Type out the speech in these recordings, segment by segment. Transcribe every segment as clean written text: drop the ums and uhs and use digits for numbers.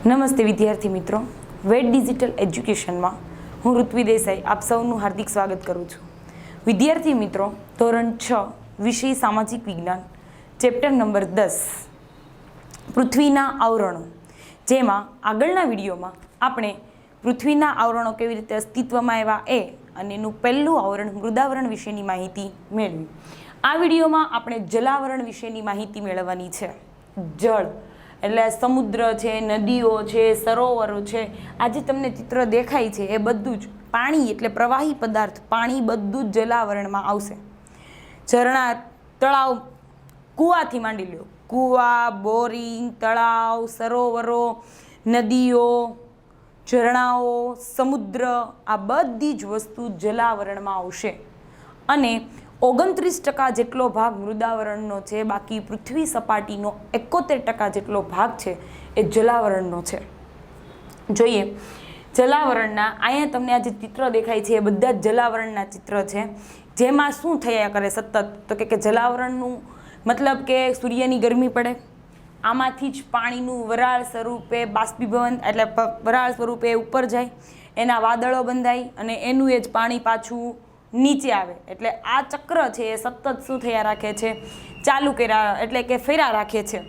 નમસ્તે વિદ્યાર્થી મિત્રો, વેટ ડિજિટલ એજ્યુકેશનમાં હું ઋત્વી દેસાઈ આપ સૌનું હાર્દિક સ્વાગત કરું છું. વિદ્યાર્થી મિત્રો, ધોરણ 6 વિષય સામાજિક વિજ્ઞાન, ચેપ્ટર નંબર 10 પૃથ્વીના આવરણો, જેમાં આગળના વિડીયોમાં આપણે પૃથ્વીના આવરણો કેવી રીતે અસ્તિત્વમાં આવ્યા અને એનું પહેલું આવરણ મૃદાવરણ વિશેની માહિતી મેળવી. આ વિડીયોમાં આપણે જલાવરણ વિશેની માહિતી મેળવવાની છે. જળ એટલે સમુદ્ર છે, નદીઓ છે, સરોવરો છે. આજે તમને ચિત્ર દેખાય છે એ બધું જ પાણી એટલે પ્રવાહી પદાર્થ, પાણી બધું જ જલાવરણમાં આવશે. ઝરણા, તળાવ, કૂવાથી માંડી લો, કૂવા, બોરિંગ, તળાવ, સરોવરો, નદીઓ, ઝરણાઓ, સમુદ્ર, આ બધી જ વસ્તુ જલાવરણમાં આવશે. અને 29% જેટલો ભાગ મૃદાવરણનો છે, બાકી પૃથ્વી સપાટીનો 71% જેટલો ભાગ છે એ જલાવરણનો છે. જોઈએ જલાવરણના, અહીંયા તમને આ જે ચિત્ર દેખાય છે એ બધા જ જલાવરણના ચિત્ર છે. જેમાં શું થયા કરે સતત, તો કે જલાવરણનું મતલબ કે સૂર્યની ગરમી પડે, આમાંથી જ પાણીનું વરાળ સ્વરૂપે બાષ્પીભવન એટલે વરાળ સ્વરૂપે ઉપર જાય, એના વાદળો બંધાય અને એનું એ જ પાણી પાછું નીચે આવે. એટલે આ ચક્ર છે એ સતત શું થયા રાખે છે, ચાલુ કર્યા એટલે કે ફેરા રાખે છે.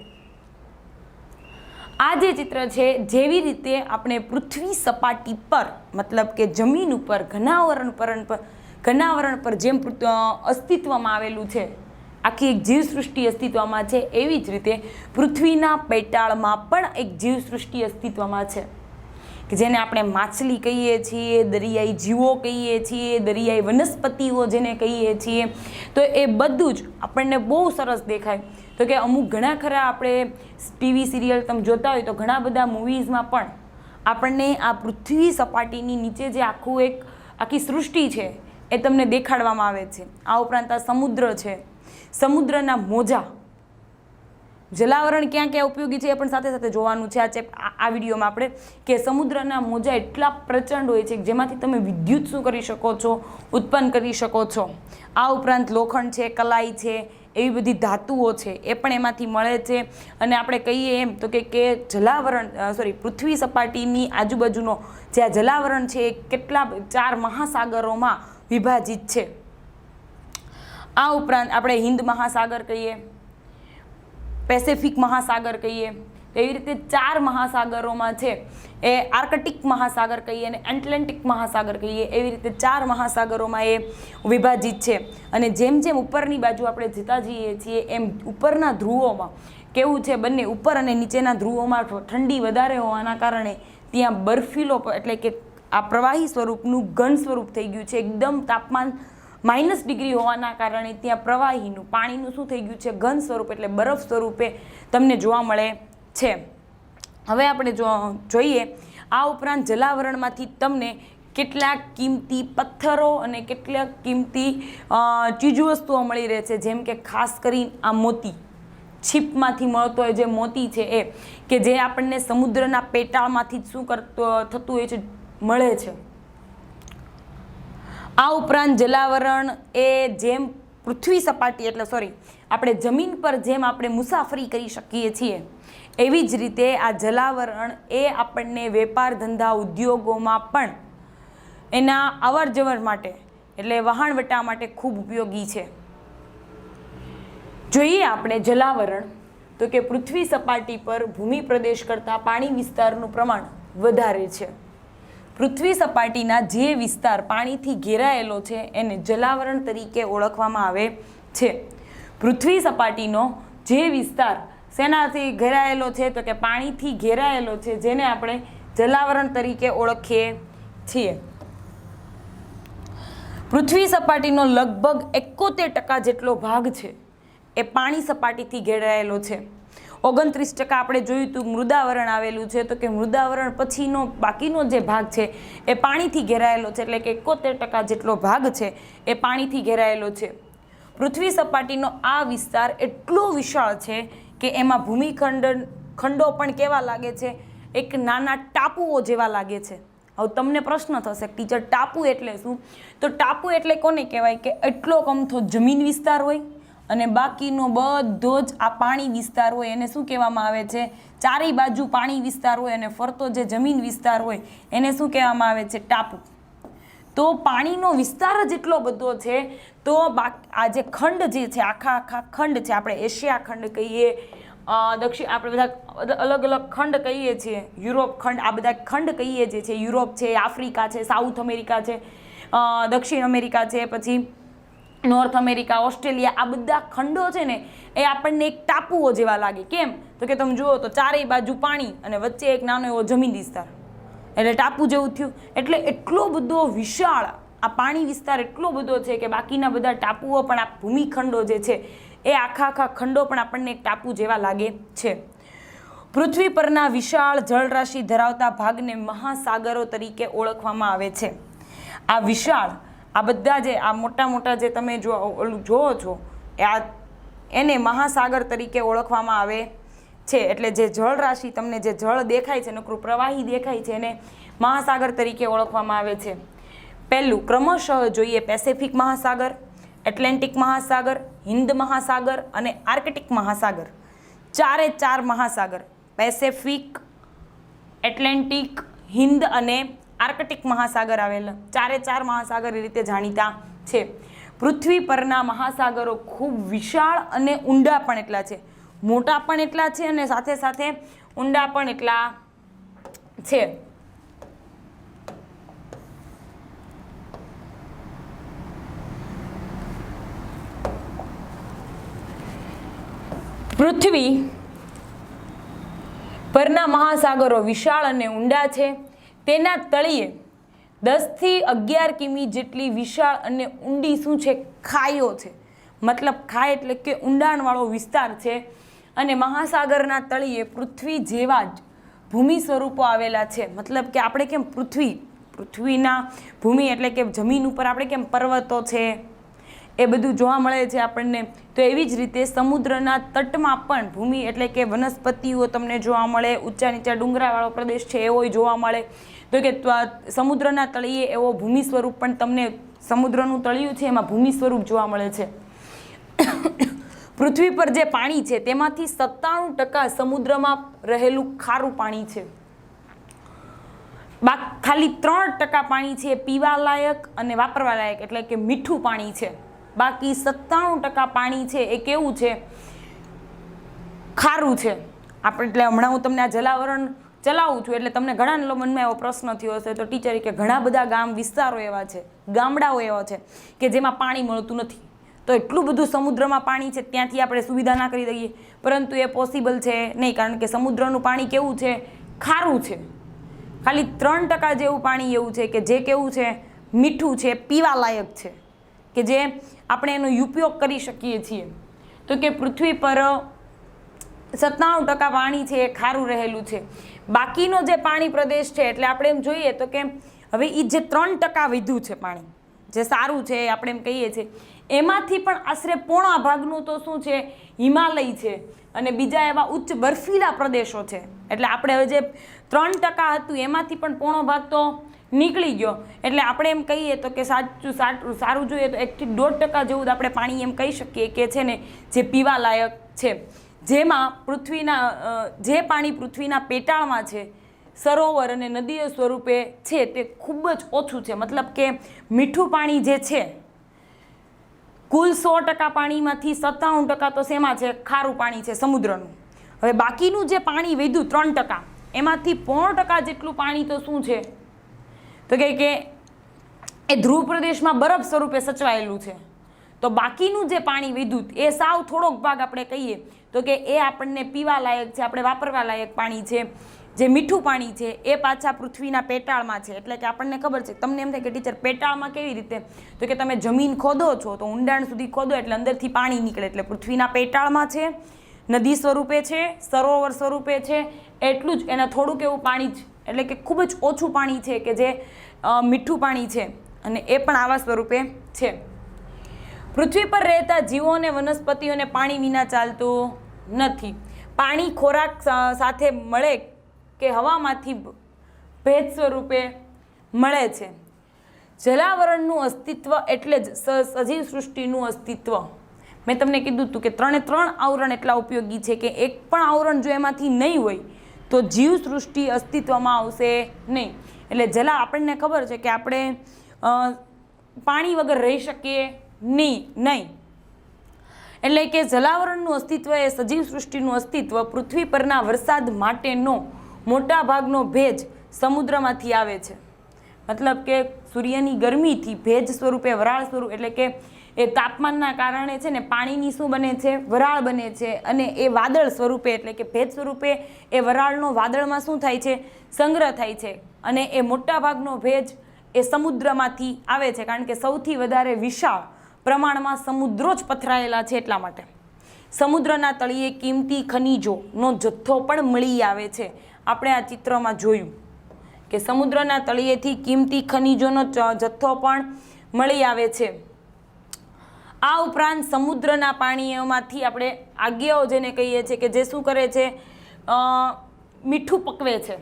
આ જે ચિત્ર છે, જેવી રીતે આપણે પૃથ્વી સપાટી પર મતલબ કે જમીન ઉપર ઘનાવરણ પર જેમ અસ્તિત્વમાં આવેલું છે, આખી એક જીવસૃષ્ટિ અસ્તિત્વમાં છે, એવી જ રીતે પૃથ્વીના પેટાળમાં પણ એક જીવસૃષ્ટિ અસ્તિત્વમાં છે કે જેને આપણે માછલી કહીએ છીએ, દરિયાઈ જીવો કહીએ છીએ, દરિયાઈ વનસ્પતિઓ જેને કહીએ છીએ. તો એ બધું જ આપણને બહુ સરસ દેખાય. તો કે અમુક ઘણા ખરા આપણે ટીવી સિરિયલ તમે જોતા હોય તો ઘણા બધા મૂવીઝમાં પણ આપણને આ પૃથ્વી સપાટીની નીચે જે આખી સૃષ્ટિ છે એ તમને દેખાડવામાં આવે છે. આ ઉપરાંત આ સમુદ્ર છે, સમુદ્રના મોજા, જલાવરણ ક્યાં ક્યાં ઉપયોગી છે એ પણ સાથે સાથે જોવાનું છે આ વિડીયોમાં આપણે, કે સમુદ્રના મોજા એટલા પ્રચંડ હોય છે જેમાંથી તમે વિદ્યુત શું કરી શકો છો, ઉત્પન્ન કરી શકો છો. આ ઉપરાંત લોખંડ છે, કલાઈ છે, એવી બધી ધાતુઓ છે એ પણ એમાંથી મળે છે. અને આપણે કહીએ એમ તો કે પૃથ્વી સપાટીની આજુબાજુનો જે આ જલાવરણ છે એ કેટલા 4 મહાસાગરોમાં વિભાજિત છે. આ ઉપરાંત આપણે હિન્દ મહાસાગર કહીએ, પેસિફિક મહાસાગર કહીએ, એવી રીતે 4 મહાસાગરોમાં છે એ આર્કટિક મહાસાગર કહીએ અને એટલાન્ટિક મહાસાગર કહીએ, એવી રીતે 4 મહાસાગરોમાં એ વિભાજિત છે. અને જેમ જેમ ઉપરની બાજુ આપણે જતા જઈએ છીએ એમ ઉપરના ધ્રુવોમાં કેવું છે, બંને ઉપર અને નીચેના ધ્રુવોમાં ઠંડી વધારે હોવાના કારણે ત્યાં બર્ફીલો એટલે કે આ પ્રવાહી સ્વરૂપનું ઘન સ્વરૂપ થઈ ગયું છે. એકદમ તાપમાન -ડિગ્રી હોવાના કારણે ત્યાં પ્રવાહીનું પાણીનું શું થઈ ગયું છે, ઘન સ્વરૂપ એટલે બરફ સ્વરૂપે તમને જોવા મળે છે. હવે આપણે જોઈએ આ ઉપરાંત જલાવરણમાંથી તમને કેટલાક કિંમતી પથ્થરો અને કેટલાક કિંમતી ચીજવસ્તુઓ મળી રહે છે. જેમ કે ખાસ કરીને આ મોતી, છીપમાંથી મળતો હોય જે મોતી છે એ, કે જે આપણને સમુદ્રના પેટાળમાંથી જ શું થતું હોય છે, મળે છે. આ ઉપરાંત જલાવરણ એ જેમ પૃથ્વી સપાટી આપણે જમીન પર જેમ આપણે મુસાફરી કરી શકીએ છીએ, એવી જ રીતે આ જલાવરણ એ આપણને વેપાર ધંધા ઉદ્યોગોમાં પણ એના અવરજવર માટે એટલે વહાણવટા માટે ખૂબ ઉપયોગી છે. જોઈએ આપણે જલાવરણ, તો કે પૃથ્વી સપાટી પર ભૂમિ પ્રદેશ કરતાં પાણી વિસ્તારનું પ્રમાણ વધારે છે. પૃથ્વી સપાટીના જે વિસ્તાર પાણીથી ઘેરાયેલો છે એને જલાવરણ તરીકે ઓળખવામાં આવે છે. પૃથ્વી સપાટીનો જે વિસ્તાર શેનાથી ઘેરાયેલો છે, તો કે પાણીથી ઘેરાયેલો છે, જેને આપણે જલાવરણ તરીકે ઓળખીએ છીએ. પૃથ્વી સપાટીનો લગભગ 71% જેટલો ભાગ છે એ પાણી સપાટીથી ઘેરાયેલો છે. 29% આપણે જોયું હતું મૃદાવરણ આવેલું છે, તો કે મૃદાવરણ પછીનો બાકીનો જે ભાગ છે એ પાણીથી ઘેરાયેલો છે. એટલે કે 71% જેટલો ભાગ છે એ પાણીથી ઘેરાયેલો છે. પૃથ્વી સપાટીનો આ વિસ્તાર એટલો વિશાળ છે કે એમાં ખંડો પણ કેવા લાગે છે, એક નાના ટાપુઓ જેવા લાગે છે. હવે તમને પ્રશ્ન થશે, ટીચર ટાપુ એટલે શું? તો ટાપુ એટલે કોને કહેવાય કે એટલો કમથો જમીન વિસ્તાર હોય અને બાકીનો બધો જ આ પાણી વિસ્તાર હોય એને શું કહેવામાં આવે છે? ચારેય બાજુ પાણી વિસ્તાર હોય અને ફરતો જે જમીન વિસ્તાર હોય એને શું કહેવામાં આવે છે? ટાપુ. તો પાણીનો વિસ્તાર જ એટલો બધો છે. તો આ જે ખંડ જે છે, આખા ખંડ છે, આપણે એશિયા ખંડ કહીએ, દક્ષિણ, આપણે બધા અલગ અલગ ખંડ કહીએ છીએ, યુરોપ ખંડ, આ બધા ખંડ કહીએ જે છે, યુરોપ છે, આફ્રિકા છે, સાઉથ અમેરિકા છે, દક્ષિણ અમેરિકા છે, પછી નોર્થ અમેરિકા, ઓસ્ટ્રેલિયા, આ બધા ખંડો છે ને એ આપણને એક ટાપુઓ જેવા લાગે. કેમ? તો કે તમે જુઓ તો ચારેય બાજુ પાણી અને વચ્ચે એક નાનો એવો જમીન વિસ્તાર, એટલે ટાપુ જેવું થયું. એટલે એટલો બધો વિશાળ આ પાણી વિસ્તાર એટલો બધો છે કે બાકીના બધા ટાપુઓ પણ, આ ભૂમિખંડો જે છે એ આખા ખંડો પણ આપણને એક ટાપુ જેવા લાગે છે. પૃથ્વી પરના વિશાળ જળરાશિ ધરાવતા ભાગને મહાસાગરો તરીકે ઓળખવામાં આવે છે. આ વિશાળ, આ બધા જે આ મોટા મોટા જે તમે જોવો છો એને મહાસાગર તરીકે ઓળખવામાં આવે છે. એટલે જે જળરાશિ, તમને જે જળ દેખાય છે, નકરું પ્રવાહી દેખાય છે, એને મહાસાગર તરીકે ઓળખવામાં આવે છે. પહેલું ક્રમશઃ જોઈએ પેસિફિક મહાસાગર, એટલાન્ટિક મહાસાગર, હિન્દ મહાસાગર અને આર્કટિક મહાસાગર. ચાર મહાસાગર, પેસિફિક, એટલાન્ટિક, હિન્દ અને આર્કટિક મહાસાગર આવેલા. ચાર મહાસાગર એ રીતે જાણીતા છે. પૃથ્વી પરના મહાસાગરો ખૂબ વિશાળ અને ઊંડા પણ એટલા છે, મોટા પણ એટલા છે અને સાથે સાથે ઊંડા પણ એટલા છે. પૃથ્વી પરના મહાસાગરો વિશાળ અને ઊંડા છે. તેના તળિયે 10 થી 11 કિમી જેટલી વિશાળ અને ઊંડી શું છે? ખાઈઓ છે. મતલબ ખાઈ એટલે કે ઊંડાણવાળો વિસ્તાર છે. અને મહાસાગરના તળિયે પૃથ્વી જેવા જ ભૂમિ સ્વરૂપો આવેલા છે. મતલબ કે આપણે કેમ પૃથ્વીના ભૂમિ એટલે કે જમીન ઉપર આપણે કેમ પર્વતો છે એ બધું જોવા મળે છે આપણને, તો એવી જ રીતે સમુદ્રના તટમાં પણ ભૂમિ એટલે કે વનસ્પતિઓ તમને જોવા મળે. ઊંચા નીચા ડુંગરાવાળો પ્રદેશ છે એવો જોવા મળે. તો કે સમુદ્રના તળિયે એવો ભૂમિ સ્વરૂપ પણ તમને, સમુદ્રનું તળિયું છે એમાં ભૂમિ સ્વરૂપ જોવા મળે છે. પૃથ્વી પર જે પાણી છે તેમાંથી 97% સમુદ્રમાં રહેલું ખારું પાણી છે. ખાલી 3% પાણી છે પીવા લાયક અને વાપરવા લાયક એટલે કે મીઠું પાણી છે. બાકી 97% પાણી છે એ કેવું છે? ખારું છે. આપણે એટલે હમણાં હું તમને આ જલાવરણ ચલાવું છું એટલે તમને ઘણા મનમાં એવો પ્રશ્ન થયો હશે તો ટીચરે કે ઘણા બધા ગામ વિસ્તારો એવા છે, ગામડાઓ એવા છે કે જેમાં પાણી મળતું નથી. તો એટલું બધું સમુદ્રમાં પાણી છે ત્યાંથી આપણે સુવિધા ના કરી દઈએ, પરંતુ એ પોસિબલ છે નહીં, કારણ કે સમુદ્રનું પાણી કેવું છે? ખારું છે. ખાલી 3% જેવું પાણી એવું છે કે જે કેવું છે? મીઠું છે, પીવા લાયક છે, કે જે આપણે એનો ઉપયોગ કરી શકીએ છીએ. તો કે પૃથ્વી પર 97% પાણી છે એ ખારું રહેલું છે. બાકીનો જે પાણી પ્રદેશ છે એટલે આપણે એમ જોઈએ તો કે હવે એ જે 3% વધ્યું છે પાણી, જે સારું છે આપણે એમ કહીએ છીએ, એમાંથી પણ આશરે પોણા ભાગનું તો શું છે? હિમાલય છે અને બીજા એવા ઉચ્ચ બર્ફીલા પ્રદેશો છે. એટલે આપણે હવે જે 3% હતું એમાંથી પણ પોણો ભાગ તો નીકળી ગયો. એટલે આપણે એમ કહીએ તો કે સારું જોઈએ તો 1 થી 1.5% જેવું આપણે પાણી એમ કહી શકીએ કે છે ને જે પીવા લાયક છે. જેમાં જે પાણી પૃથ્વીના પેટાળમાં છે, સરોવર અને નદીઓ સ્વરૂપે છે તે ખૂબ જ ઓછું છે. મતલબ કે મીઠું પાણી જે છે કુલ 100% પાણીમાંથી 97% તો શેમાં છે? ખારું પાણી છે, સમુદ્રનું. હવે બાકીનું જે પાણી વધ્યું 3%, એમાંથી 0.5% જેટલું પાણી તો શું છે? તો કે એ ધ્રુવ પ્રદેશમાં બરફ સ્વરૂપે સચવાયેલું છે. તો બાકીનું જે પાણી વધ્યું એ સાવ થોડોક ભાગ આપણે કહીએ તો કે એ આપણને પીવા લાયક છે, આપણે વાપરવા લાયક પાણી છે. જે મીઠું પાણી છે એ પાછા પૃથ્વીના પેટાળમાં છે. એટલે કે આપણને ખબર છે, તમને એમ થાય કે ટીચર પેટાળમાં કેવી રીતે? તો કે તમે જમીન ખોદો છો તો ઊંડાણ સુધી ખોદો એટલે અંદરથી પાણી નીકળે. એટલે પૃથ્વીના પેટાળમાં છે, નદી સ્વરૂપે છે, સરોવર સ્વરૂપે છે, એટલું જ એના થોડુંક એવું પાણી જ, એટલે કે ખૂબ જ ઓછું પાણી છે કે જે મીઠું પાણી છે અને એ પણ આવા સ્વરૂપે છે. પૃથ્વી પર રહેતા જીવો અને વનસ્પતિઓને પાણી વિના ચાલતું નથી. પાણી ખોરાક સાથે મળે કે હવામાંથી ભેજ સ્વરૂપે મળે છે. જલાવરણનું અસ્તિત્વ એટલે જ સજીવ સૃષ્ટિનું અસ્તિત્વ. મેં તમને કીધું હતું કે 3 આવરણ એટલા ઉપયોગી છે કે એક પણ આવરણ જો એમાંથી નહીં હોય તો જીવસૃષ્ટિ અસ્તિત્વમાં આવશે નહીં. એટલે જલા આપણને ખબર છે કે આપણે પાણી વગર રહી શકીએ નહીં. એટલે કે જલાવરણનું અસ્તિત્વ એ સજીવ સૃષ્ટિનું અસ્તિત્વ. પૃથ્વી પરના વરસાદ માટેનો મોટા ભાગનો ભેજ સમુદ્રમાંથી આવે છે. મતલબ કે સૂર્યની ગરમીથી ભેજ સ્વરૂપે વરાળ સ્વરૂપ એટલે કે એ તાપમાનના કારણે છે ને પાણીની શું બને છે? વરાળ બને છે. અને એ વાદળ સ્વરૂપે એટલે કે ભેજ સ્વરૂપે એ વરાળનો વાદળમાં શું થાય છે? સંગ્રહ થાય છે. અને એ મોટા ભાગનો ભેજ એ સમુદ્રમાંથી આવે છે, કારણ કે સૌથી વધારે વિશાળ પ્રમાણમાં સમુદ્રો જ પથરાયેલા છે. એટલા માટે સમુદ્રના તળિયે કિંમતી ખનિજોનો જથ્થો પણ મળી આવે છે. આપણે આ ચિત્રમાં જોયું કે સમુદ્રના તળિયેથી કિંમતી ખનિજોનો જથ્થો પણ મળી આવે છે. આ ઉપરાંત સમુદ્રના પાણીઓમાંથી આપણે આગિયાઓ જેને કહીએ છીએ કે જે શું કરે છે? મીઠું પકવે છે.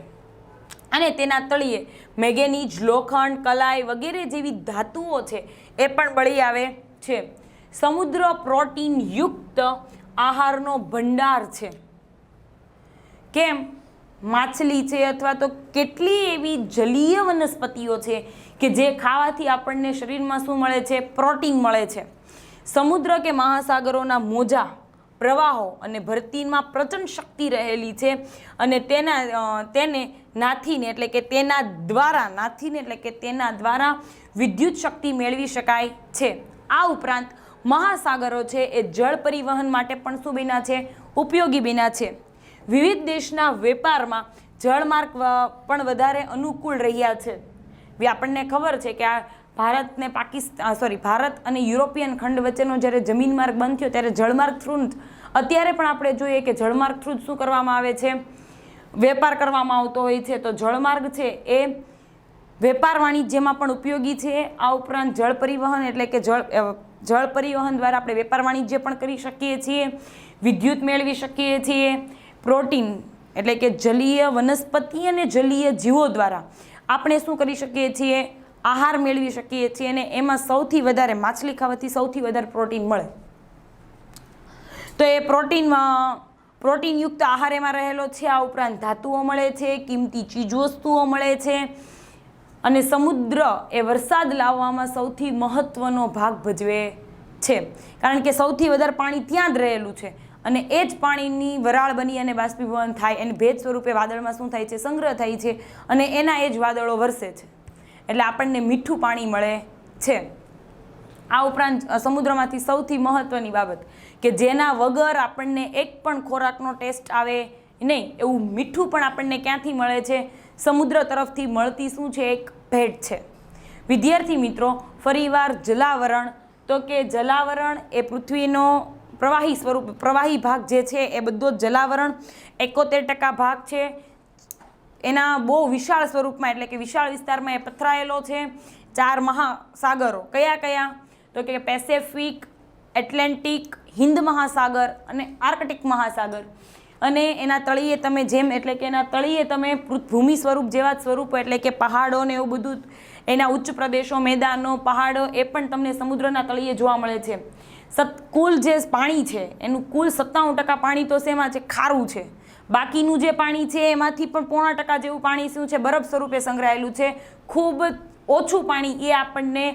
અને તેના તળિયે મેંગેનીઝ, લોખંડ, કલાઈ વગેરે જેવી ધાતુઓ છે એ પણ મળી આવે છે. સમુદ્ર પ્રોટીન યુક્ત આહારનો ભંડાર છે. કેમ? માછલી છે અથવા તો કેટલી એવી જલીય વનસ્પતિઓ છે કે જે ખાવાથી આપણને શરીરમાં શું મળે છે? પ્રોટીન મળે છે. સમુદ્ર કે મહાસાગરોના મોજા, પ્રવાહો અને ભરતીમાં પ્રચંડ શક્તિ રહેલી છે અને તેને નાથીને એટલે કે તેના દ્વારા વિદ્યુત શક્તિ મેળવી શકાય છે. આ ઉપરાંત મહાસાગરો છે એ જળ પરિવહન માટે પણ શું બન્યા છે? ઉપયોગી બન્યા છે. વિવિધ દેશના વેપારમાં જળમાર્ગ પણ વધારે અનુકૂળ રહ્યા છે. આપણને ખબર છે કે આ ભારત અને યુરોપિયન ખંડ વચ્ચેનો જ્યારે જમીન માર્ગ બંધ થયો ત્યારે જળમાર્ગ થ્રુ અત્યારે પણ આપણે જોઈએ કે જળમાર્ગ થ્રુ શું કરવામાં આવે છે? વેપાર કરવામાં આવતો હોય છે. તો જળમાર્ગ છે એ વેપાર વાણિજ્યમાં પણ ઉપયોગી છે. આ ઉપરાંત જળ પરિવહન એટલે કે જળ પરિવહન દ્વારા આપણે વેપાર વાણિજ્ય પણ કરી શકીએ છીએ, વિદ્યુત મેળવી શકીએ છીએ. પ્રોટીન એટલે કે જલીય વનસ્પતિ અને જલીય જીવો દ્વારા આપણે શું કરી શકીએ છીએ? આહાર મેળવી શકીએ છીએ. અને એમાં સૌથી વધારે માછલી ખાવાથી સૌથી વધારે પ્રોટીન મળે. તો એ પ્રોટીનયુક્ત આહાર એમાં રહેલો છે. આ ઉપરાંત ધાતુઓ મળે છે, કિંમતી ચીજવસ્તુઓ મળે છે. અને સમુદ્ર એ વરસાદ લાવવામાં સૌથી મહત્વનો ભાગ ભજવે છે, કારણ કે સૌથી વધારે પાણી ત્યાં જ રહેલું છે. અને એ જ પાણીની વરાળ બની અને બાષ્પીભવન થાય અને ભેજ સ્વરૂપે વાદળમાં શું થાય છે? સંગ્રહ થાય છે. અને એના એ જ વાદળો વરસે છે. એટલે આપણને મીઠું પાણી મળે છે. આ ઉપરાંત સમુદ્રમાંથી સૌથી મહત્વની બાબત કે જેના વગર આપણને એક પણ ખોરાકનો ટેસ્ટ આવે નહીં એવું મીઠું પણ આપણને ક્યાંથી મળે છે? સમુદ્ર તરફથી મળતી શું છે? એક ભેટ છે. વિદ્યાર્થી મિત્રો, ફરીવાર જલાવરણ, તો કે જલાવરણ એ પૃથ્વીનો પ્રવાહી ભાગ જે છે એ બધો જ જલાવરણ 71% ભાગ છે. એના બહુ વિશાળ સ્વરૂપમાં એટલે કે વિશાળ વિસ્તારમાં એ પથરાયેલો છે. 4 મહાસાગરો કયા? તો કે પેસેફિક, એટલાન્ટિક, હિન્દ મહાસાગર અને આર્કટિક મહાસાગર. અને એના તળિયે તમે ભૂમિ સ્વરૂપ જેવા સ્વરૂપો એટલે કે પહાડો ને એવું બધું, એના ઉચ્ચ પ્રદેશો, મેદાનો, પહાડો એ પણ તમને સમુદ્રના તળિયે જોવા મળે છે. કુલ જે પાણી છે એનું કુલ 97% પાણી તો શેમાં છે? ખારું છે. બાકીનું જે પાણી છે એમાંથી પણ 0.5% જેવું પાણી શું છે? બરફ સ્વરૂપે સંગ્રહાયેલું છે. ખૂબ ઓછું પાણી એ આપણને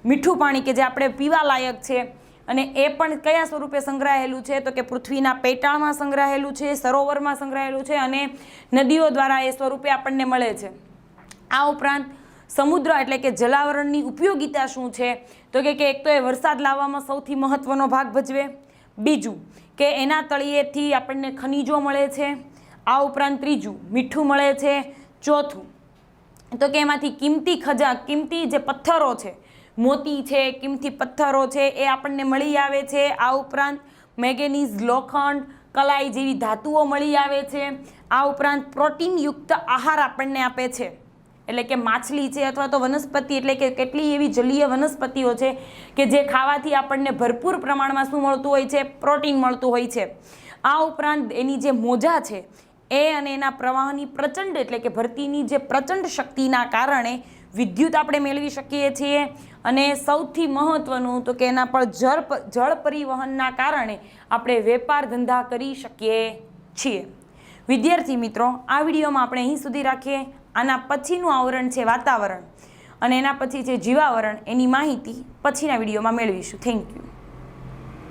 મીઠું પાણી કે જે આપણે પીવા લાયક છે. અને એ પણ કયા સ્વરૂપે સંગ્રહાયેલું છે? તો કે પૃથ્વીના પેટાળમાં સંગ્રહાયેલું છે, સરોવરમાં સંગ્રહાયેલું છે અને નદીઓ દ્વારા એ સ્વરૂપે આપણને મળે છે. આ ઉપરાંત સમુદ્ર એટલે કે જલાવરણની ઉપયોગિતા શું છે? તો કે એક તો એ વરસાદ લાવવામાં સૌથી મહત્વનો ભાગ ભજવે. બીજું કે એના તળિયેથી આપણને ખનિજો મળે છે. આ ઉપરાંત ત્રીજું મીઠું મળે છે. ચોથું તો કે એમાંથી કિંમતી જે પથ્થરો છે, મોતી છે, કિંમતી પથ્થરો છે એ આપણને મળી આવે છે. આ ઉપરાંત મેંગેનીઝ, લોખંડ, કલાઈ જેવી ધાતુઓ મળી આવે છે. આ ઉપરાંત પ્રોટીનયુક્ત આહાર આપણને આપે છે. એટલે કે માછલી છે અથવા તો વનસ્પતિ એટલે કે કેટલી એવી જલીય વનસ્પતિઓ છે કે જે ખાવાથી આપણને ભરપૂર પ્રમાણમાં શું મળતું હોય છે? પ્રોટીન મળતું હોય છે. આ ઉપરાંત એની જે મોજા છે એ અને એના પ્રવાહની પ્રચંડ એટલે કે ભરતીની જે પ્રચંડ શક્તિના કારણે વિદ્યુત આપણે મેળવી શકીએ છીએ અને સૌથી મહત્ત્વનું તો કે એના પર જળ પરિવહનના કારણે આપણે વેપાર ધંધા કરી શકીએ છીએ. વિદ્યાર્થી મિત્રો, આ વિડીયોમાં આપણે અહીં સુધી રાખીએ. આના પછીનું આવરણ છે વાતાવરણ અને એના પછી છે જીવાવરણ. એની માહિતી પછીના વિડીયોમાં મેળવીશું. Thank you.